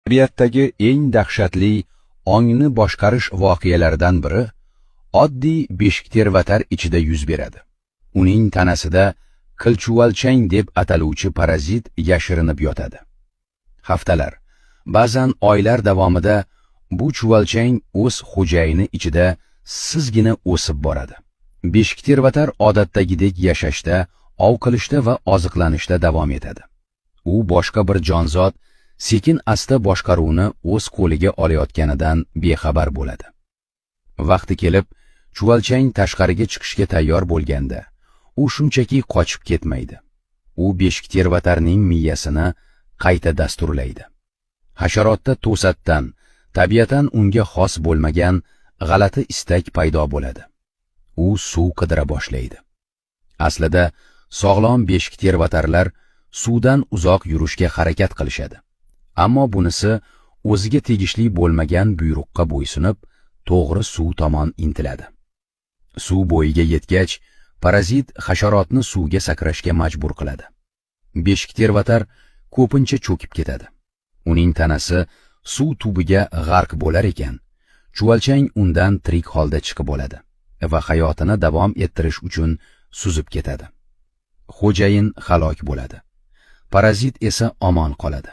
Tabiatdagi eng dahshatli ongni boshqarish voqealaridan biri oddiy beshiktervatar ichida yuz beradi. Uning tanasida qilchuvalchang deb ataluvchi parazit yashirinib yotadi. Haftalar, ba'zan oylar davomida bu chuvalchang o'z xo'jayini ichida sizgina o'sib boradi. Beshiktervatar odatdagidek yashashda, ov qilishda va oziqlanishda davom etadi. U boshqa bir jonzot sekin asta boshqaruvni o'z qo'liga olayotganidan bexabar bo'ladi. Vaqti kelib, chuvalchang tashqariga chiqishga tayyor bo'lganda, u shunchaki qochib ketmaydi. U beshiktervatarning miyasini qayta dasturlaydi. Hasharotda to'satdan, tabiatan unga xos bo'lmagan g'alati istak paydo bo'ladi. U suv qidira boshlaydi. Aslida, sog'lom beshiktervatarlar suvdan uzoq yurishga harakat qilishadi. Ammo bunisi o'ziga tegishli bo'lmagan buyruqqa bo'ysunib, to'g'ri suv tomon intiladi. Suv bo'yiga yetgach, parazit hasharotni suvga sakrashga majbur qiladi. Beshiktervatar ko'pincha cho'kib ketadi. Uning tanasi suv tubiga g'arq bo'lar ekan, chuvalchang undan tirik holda chiqib oladi va hayotini davom ettirish uchun suzib ketadi. Xo'jayin halok bo'ladi. Parazit esa omon qoladi.